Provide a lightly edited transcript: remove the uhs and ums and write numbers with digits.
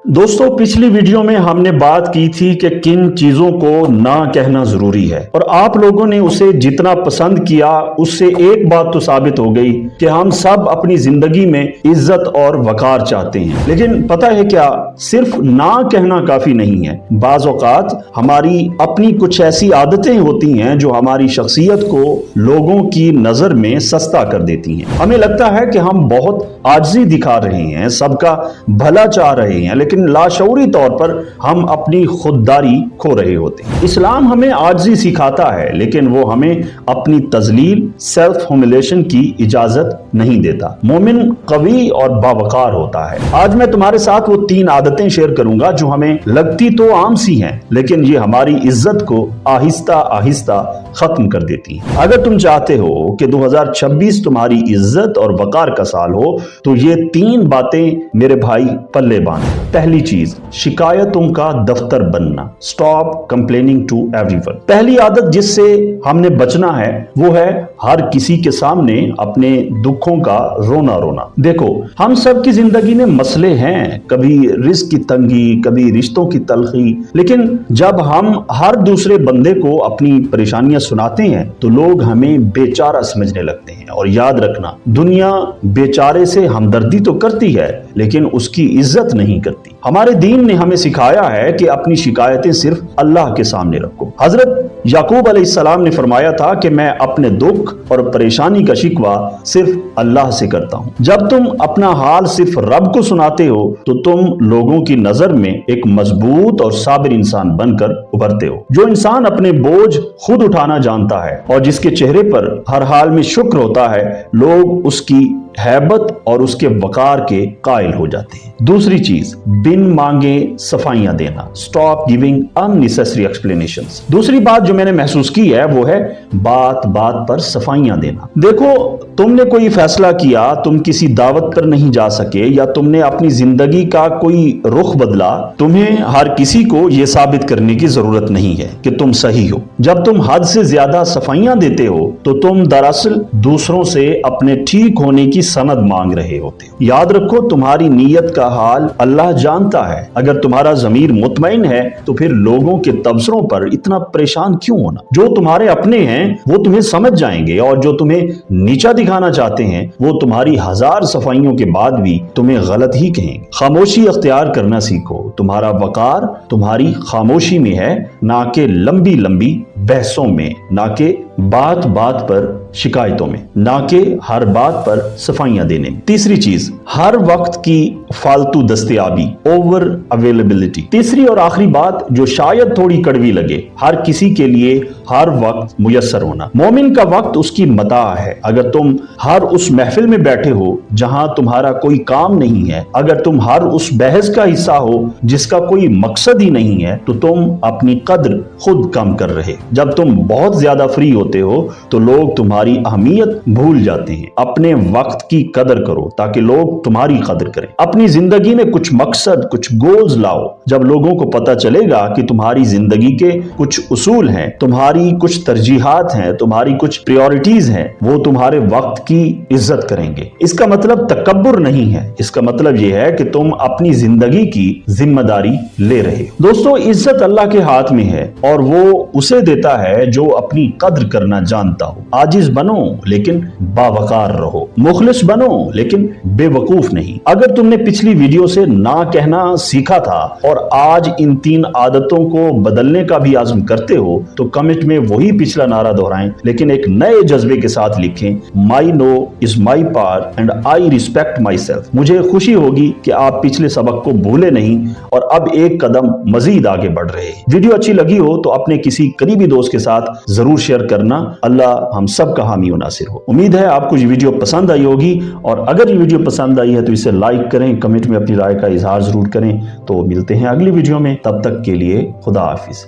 दोस्तों, पिछली वीडियो में हमने बात की थी कि किन चीजों को ना कहना जरूरी है और आप लोगों ने उसे जितना पसंद किया उससे एक बात तो साबित हो गई कि हम सब अपनी जिंदगी में इज्जत और वकार चाहते हैं। लेकिन पता है क्या, सिर्फ ना कहना काफी नहीं है। बाज औकात हमारी अपनी कुछ ऐसी आदतें होती हैं जो हमारी शख्सियत को लोगों की नजर में सस्ता कर देती हैं। हमें लगता है कि हम बहुत आजिज़ी दिखा रहे हैं, सबका भला चाह रहे हैं, लेकिन लाशऊरी तौर पर हम अपनी खुददारी खो रहे होते हैं। इस्लाम हमें आजिज़ी सिखाता है, लेकिन वो हमें अपनी तजलील, सेल्फ ह्यूमिलेशन की इजाजत नहीं देता। मोमिन कवी और बावकार होता है। आज मैं तुम्हारे साथ वो 3 आदतें शेयर करूंगा जो हमें लगती तो आम सी हैं, लेकिन ये हमारी इज्जत को आहिस्ता आहिस्ता खत्म कर देती हैं। अगर तुम चाहते हो कि 2026 तुम्हारी इज्जत और वकार का साल हो तो ये 3 बातें मेरे भाई पल्ले बांध। पहली चीज, शिकायतों का दफ्तर बनना। Stop complaining to everyone. पहली आदत जिससे हमने बचना है वो है हर किसी के सामने अपने दुखों का रोना रोना। देखो, हम सब की जिंदगी में मसले हैं, कभी रिस्क की तंगी, कभी रिश्तों की तलखी, लेकिन जब हम हर दूसरे बंदे को अपनी परेशानियां सुनाते हैं तो लोग हमें बेचारा समझने लगते हैं। और याद रखना, दुनिया बेचारे से हमदर्दी तो करती है लेकिन उसकी इज्जत नहीं करती। हमारे दीन ने हमें सिखाया है कि अपनी शिकायतें सिर्फ अल्लाह के सामने रखो। हजरत याकूब अलैहिस्सलाम ने फरमाया था कि मैं अपने दुख और परेशानी का शिकवा सिर्फ अल्लाह से करता हूँ। जब तुम अपना हाल सिर्फ रब को सुनाते हो तो तुम लोगों की नजर में एक मजबूत और साबिर इंसान बनकर उभरते हो। जो इंसान अपने बोझ खुद उठाना जानता है और जिसके चेहरे पर हर हाल में शुक्र होता है, लोग उसकी हैबत और उसके वकार के कायल हो जाते हैं। दूसरी चीज, बिन मांगे सफाइयां देना। Stop giving unnecessary explanations. दूसरी बात जो मैंने महसूस की है वो है बात बात पर सफाइयां देना। देखो, तुमने कोई फैसला किया, तुम किसी दावत पर नहीं जा सके या तुमने अपनी जिंदगी का कोई रुख बदला, तुम्हें हर किसी को यह साबित करने की जरूरत नहीं है कि तुम सही हो। जब तुम हद से ज्यादा सफाइयां देते हो तो तुम दरअसल दूसरों से अपने ठीक होने की सनद मांग रहे होते हो। याद रखो, तुम्हारी नीयत का हाल अल्लाह जानता है। अगर तुम्हारा ज़मीर मुतमईन है तो फिर लोगों के तबसरों पर इतना परेशान क्यों होना। जो तुम्हारे अपने हैं वो तुम्हें समझ जाएंगे और जो तुम्हें नीचा दिखाना चाहते हैं वो तुम्हारी 1000 सफाइयों के बाद भी तुम्हें गलत ही कहेंगे। खामोशी अख्तियार करना सीखो। तुम्हारा वकार तुम्हारी खामोशी में है, ना कि लंबी लंबी बहसों में, ना कि बात बात पर शिकायतों में, ना कि हर बात पर सफाइयां देने में। तीसरी चीज, हर वक्त की फालतू दस्तयाबी, ओवर अवेलेबिलिटी। तीसरी और आखिरी बात जो शायद थोड़ी कड़वी लगे, हर किसी के लिए हर वक्त मुयस्सर होना। मोमिन का वक्त उसकी मता है। अगर तुम हर उस महफिल में बैठे हो जहां तुम्हारा कोई काम नहीं है, अगर तुम हर उस बहस का हिस्सा हो जिसका कोई मकसद ही नहीं है, तो तुम अपनी कद्र खुद कम कर रहे। जब तुम बहुत ज्यादा फ्री होते हो तो लोग तुम्हारी अहमियत भूल जाते हैं। अपने वक्त की कदर करो ताकि लोग तुम्हारी कदर करें। अपनी जिंदगी में कुछ मकसद, कुछ गोल्स लाओ। जब लोगों को पता चलेगा कि तुम्हारी जिंदगी के कुछ उसूल हैं, तुम्हारी कुछ तरजीहात हैं, तुम्हारी कुछ प्रायोरिटीज हैं, वो तुम्हारे वक्त की इज्जत करेंगे। इसका मतलब तकब्बुर नहीं है, इसका मतलब यह है कि तुम अपनी जिंदगी की जिम्मेदारी ले रहे हो। दोस्तों, इज्जत अल्लाह के हाथ में है और वो उसे देता है जो अपनी कद्र करना जानता हो। आजिज बनो लेकिन बावकार रहो, मुखलिस बनो लेकिन बेवकूफ नहीं। अगर तुमने पिछली वीडियो से ना कहना सीखा था और आज इन 3 आदतों को बदलने का भी आज़म करते हो तो कमेंट में वही पिछला नारा दोहराएं, लेकिन एक नए जज्बे के साथ लिखें, my no is my power and I respect myself. मुझे खुशी होगी कि आप पिछले सबक को भूले नहीं और अब एक कदम मजीद आगे बढ़ रहे हैं। वीडियो अच्छी लगी हो तो अपने किसी करीबी दोस्त के साथ जरूर शेयर करना। अल्लाह हम सब का हामी और नासिर हो। उम्मीद है आपको ये वीडियो पसंद आई होगी और अगर ये वीडियो पसंद आई है तो इसे लाइक करें, कमेंट में अपनी राय का इजहार जरूर करें। तो मिलते हैं अगली वीडियो में, तब तक के लिए खुदा हाफिज।